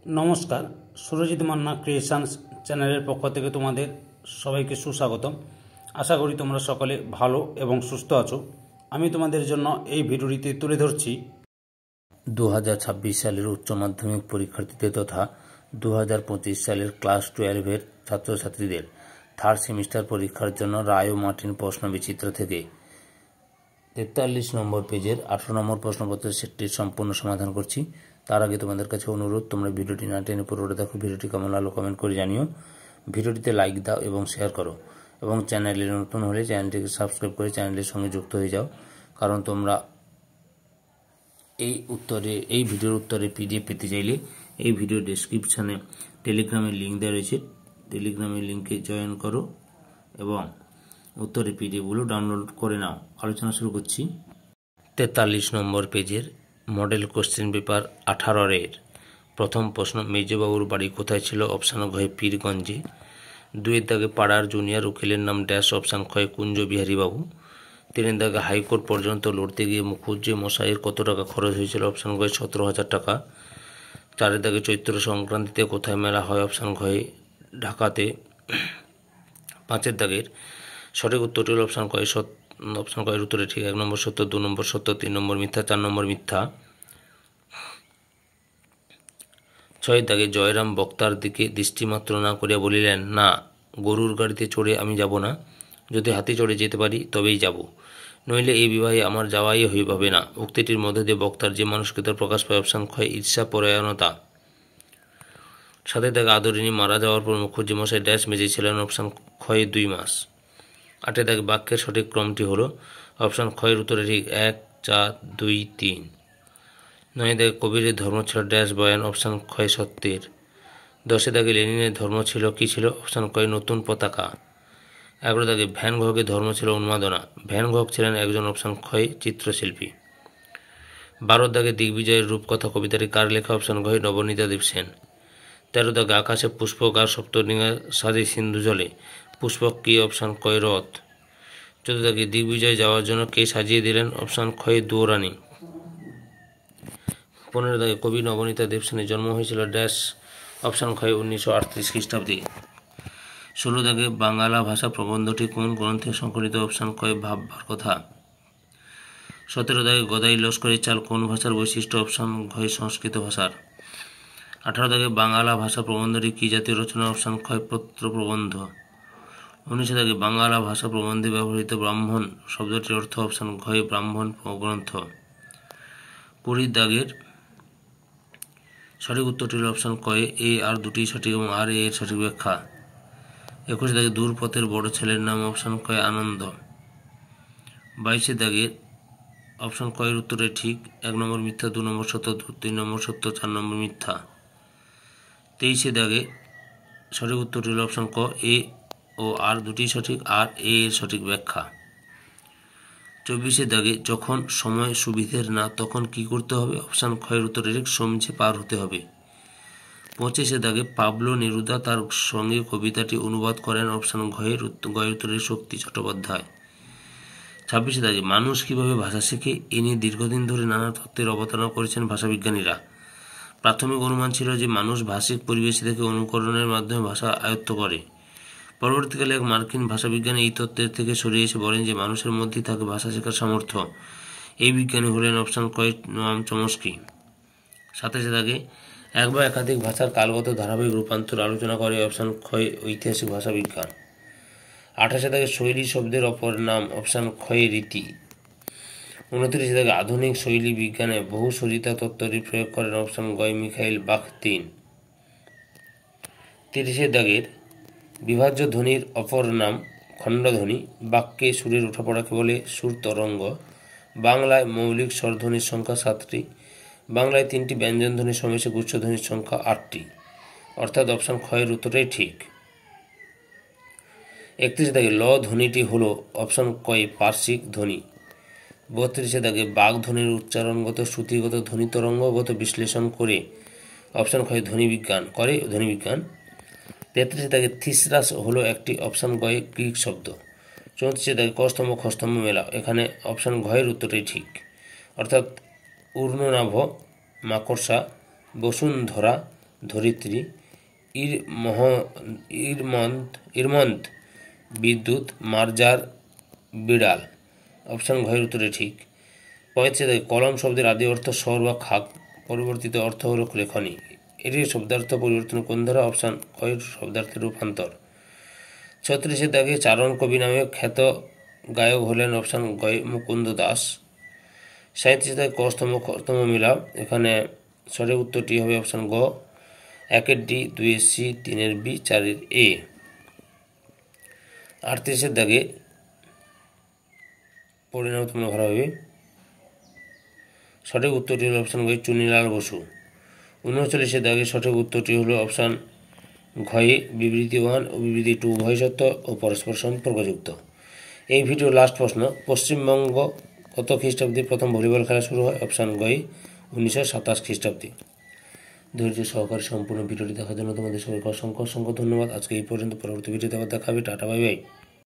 নমস্কার, সুরজিৎ মান্না ক্রিয়েশনস চ্যানেলের পক্ষ থেকে তোমাদের সবাইকে সুস্বাগতম। আশা করি তোমরা সকলে ভালো এবং সুস্থ আছো। আমি তোমাদের জন্য এই ভিডিওটিতে তুলে ধরছি 2026 সালের উচ্চ মাধ্যমিক পরীক্ষার্থীদের তথা 2025 সালের ক্লাস 12-এর ছাত্রছাত্রীদের থার্ড সেমিস্টার পরীক্ষার জন্য রায় ও মার্টিন প্রশ্ন বিচিত্র থেকে 43 নম্বর পেজের 18 নম্বর প্রশ্নপত্রের সেটটির সম্পূর্ণ সমাধান করছি। তার আগে তোমাদের কাছে অনুরোধ, তোমরা ভিডিওটি না টেনে পুরোটা দেখো। ভিডিওটি কেমন লাগলো কমেন্ট করে জানিও। ভিডিওটিতে লাইক দাও এবং শেয়ার করো, এবং চ্যানেলে নতুন হলে চ্যানেলটিকে সাবস্ক্রাইব করে চ্যানেলের সঙ্গে যুক্ত হয়ে যাও, কারণ তোমরা এই ভিডিওর উত্তরে পিডিএফ পেতে চাইলে এই ভিডিও ডেসক্রিপশানে টেলিগ্রামের লিঙ্ক দেওয়া রয়েছে। টেলিগ্রামের লিঙ্কে জয়েন করো এবং উত্তরে পিডিএফগুলো ডাউনলোড করে নাও। আলোচনা শুরু করছি। 43 নম্বর পেজের মডেল কোশ্চেন পেপার 18-এর প্রথম প্রশ্ন, মেজবাবুর বাড়ি কোথায় ছিল? অপশান ঘয়ে পীরগঞ্জে। 2-এর দাগে পাড়ার জুনিয়র উকিলের নাম ড্যাশ। অপশান খয়ে কুঞ্জ বিহারী বাবু। 3-এর দাগে হাইকোর্ট পর্যন্ত লড়তে গিয়ে মুখুজ্জে মশাইয়ের কত টাকা খরচ হয়েছিল? অপশান ঘয়ে 17,000 টাকা। 4-এর দাগে চৈত্র সংক্রান্তিতে কোথায় মেলা হয়? অপশান ঘয়ে ঢাকাতে। 5-এর দাগের সঠিক উত্তরটি হল অপশান কয়ের উত্তরে ঠিক। 1 নম্বর সত্য, 2 নম্বর সত্য, 3 নম্বর মিথ্যা, 4 নম্বর মিথ্যা। 6-এর দাগে জয়রাম বক্তার দিকে দৃষ্টিমাত্র না করিয়া বলিলেন, না, গরুর গাড়িতে চড়ে আমি যাব না, যদি হাতি চড়ে যেতে পারি তবেই যাব, নইলে এই বিবাহে আমার যাওয়াই হবে না। উক্তিটির মধ্যে দিয়ে বক্তার যে মানসিকতার প্রকাশ পায়? অপশান ক্ষয় ঈর্ষা পরায়ণতা। 7-এর দাগে আদরিণী মারা যাওয়ার পর মুখুজ্জে মশাই ড্যাশ মেজেছিলেন? অপশান ক্ষয় 2 মাস। 8-এর দাগে বাক্যের সঠিক ক্রমটি হলো? অপশান ক্ষয়ের উত্তরে ঠিক 1, 4, 2, 3। 9-এর দাগে কবিরের ধর্ম ছিল ড্যাশ বয়ান? অপশান ক্ষয় সত্যের। 10-এর দাগে লেনিনের ধর্ম ছিল কি ছিল? অপশান ক্ষয় নতুন পতাকা। 11-এর দাগে ভ্যান গগের ধর্ম ছিল উন্মাদনা। ভ্যান গগ ছিলেন একজন। অপশান ক্ষয় চিত্রশিল্পী। 12-এর দাগে দিগ্বিজয়ের রূপকথা কবিতাটি কার লেখা? অপশান ঘয় নবনীতা দেব সেন। 13-এর দাগে আকাশে পুষ্পক আর সপ্তডিঙা সাজে সিন্ধু জলে। পুষ্পক কি? অপশান ক্ষয় রথ। 14-এর দাগে দিগ্বিজয় যাওয়ার জন্য কে সাজিয়ে দিলেন? অপশান ক্ষয় দুয়োরানী। 15-এর দাগে কবি নবনীতা দেবসেনের জন্ম হয়েছিল ড্যাশ? অপশান ক্ষয় 1938 খ্রিস্টাব্দে। 16 দাগে বাংলা ভাষা প্রবন্ধটি কোন গ্রন্থে সংকলিত? অপশান ক্ষয় ভাববার কথা। 17 দাগে গদাই লস্করের চাল কোন ভাষার বৈশিষ্ট্য? অপশান ঘয় সংস্কৃত ভাষার। 18 দাগে বাংলা ভাষা প্রবন্ধটি কি জাতীয় রচনা? অপশান ক্ষয় পত্র প্রবন্ধ। 19 দাগে বাংলা ভাষা প্রবন্ধে ব্যবহৃত ব্রাহ্মণ শব্দটির অর্থ? অপশান ঘয় ব্রাহ্মণ গ্রন্থ। 20 দাগের সঠিক উত্তরটি হল অপশান কয়ে এ আর দুটি সঠিক এবং আর এ এর সঠিক ব্যাখ্যা। 21 দাগে দূরপথের বড় ছেলের নাম? অপশান কয় আনন্দ। 22 দাগের অপশান কয়ের উত্তরে ঠিক। 1 নম্বর মিথ্যা, 2 নম্বর সত্য, 3 নম্বর সত্য, 4 নম্বর মিথ্যা। 23 দাগে সঠিক উত্তরটি হল অপশান ক এ ও আর দুটি সঠিক, আর এ এর সঠিক ব্যাখ্যা। 24 দাগে যখন সময় সুবিধের না তখন কি করতে হবে? অপশান ক্ষয়ের উত্তরে ঠিক সমঝে পার হতে হবে। 25 দাগে পাবলো নেরুদা তার সঙ্গে কবিতাটি অনুবাদ করেন? অপশান গয়ের উত্তরে শক্তি চট্টোপাধ্যায়। 26 দাগে মানুষ কিভাবে ভাষা শেখে এ নিয়ে দীর্ঘদিন ধরে নানা তত্ত্বের অবতারণা করেছেন ভাষাবিজ্ঞানীরা। প্রাথমিক অনুমান ছিল যে মানুষ ভাষিক পরিবেশ থেকে অনুকরণের মাধ্যমে ভাষা আয়ত্ত করে। পরবর্তীকালে এক মার্কিন ভাষাবিজ্ঞানী এই তত্ত্বের থেকে সরে এসে বলেন যে মানুষের মধ্যেই থাকে ভাষা শেখার সামর্থ্য। এই বিজ্ঞানী হলেন অপশান কয় নোয়াম চমস্কি। 27 দাগে এক বা একাধিক ভাষার কালগত ধারাবাহিক রূপান্তর আলোচনা করে? অপশান ক্ষয় ঐতিহাসিক ভাষাবিজ্ঞান। 28 দাগে শৈলী শব্দের অপর নাম? অপশান ক্ষয় রীতি। 29 দাগে আধুনিক শৈলী বিজ্ঞানে বহু সরিতা তত্ত্বটি প্রয়োগ করেন? অপশান গয় মিখাইল বাখতিন। 30 দাগের বিভাজ্য ধ্বনির অপর নাম? খণ্ডধ্বনি। বাক্যে সুরের ওঠাপড়াকে বলে সুর তরঙ্গ। বাংলায় মৌলিক স্বরধ্বনির সংখ্যা 7টি। বাংলায় 3টি ব্যঞ্জনধ্বনির সমেষে গুচ্ছধ্বনির সংখ্যা 8টি। অর্থাৎ অপশান ক্ষয়ের উত্তরটাই ঠিক। 31 দাগে ল ধ্বনিটি হল? অপশান কয় পার্শ্বিক ধ্বনি। 32 দাগে বাক ধ্বনির উচ্চারণগত শ্রুতিগত ধ্বনি তরঙ্গগত বিশ্লেষণ করে? অপশান ক্ষয় ধ্বনিবিজ্ঞান। 33 দাগে থিসরাস হলো একটি? অপশান গয়ে গ্রিক শব্দ। 34 দাগে কস্তম্ভ খস্তম্ভ মেলা, এখানে অপশান ঘয়ের উত্তরটাই ঠিক। অর্থাৎ ঊর্ণনাভ, মাকড়সা, বসুন্ধরা, ধরিত্রী, ইরমন্ত বিদ্যুৎ, মার্জার বিড়াল। অপশান ঘয়ের উত্তরে ঠিক। 35 কলম শব্দের আদি অর্থ শহর বা খাক, পরিবর্তিত অর্থ হল লেখনী। এটির শব্দার্থ পরিবর্তন কোন ধারা? অপশান ঘয়ের শব্দার্থের রূপান্তর। 36 চারণ কবি নামে খ্যাত গায়ক হলেন? অপশান গয় মুকুন্দ দাস। 37 কস্তম খতম মিলাপ, এখানে সঠিক উত্তরটি হবে অপশান গ 1-এর ডি, 2-এর সি, 3-এর বি, 4-এর এ। 38 পরিণাম তোমরা ভালোভাবে। সঠিক উত্তরটি হলো অপশান ঘয় চুনিলাল বসু। 39 সঠিক উত্তরটি হলো অপশান ঘয়ে বিবৃতি 1 ও বিবৃতি 2 উভয় সত্য ও পরস্পর সম্পর্কযুক্ত। এই ভিডিও লাস্ট প্রশ্ন, পশ্চিমবঙ্গ কত খ্রিস্টাব্দে প্রথম ভলিবল খেলা শুরু হয়? অপশান ঘয়ে 1927 খ্রিস্টাব্দে। ধৈর্য সহকারে সম্পূর্ণ ভিডিওটি দেখার জন্য তোমাদের সবাইকে অসংখ্য ধন্যবাদ। আজকে এই পর্যন্ত, পরবর্তী ভিডিওতে আবার দেখা হবে। Tata, bye bye.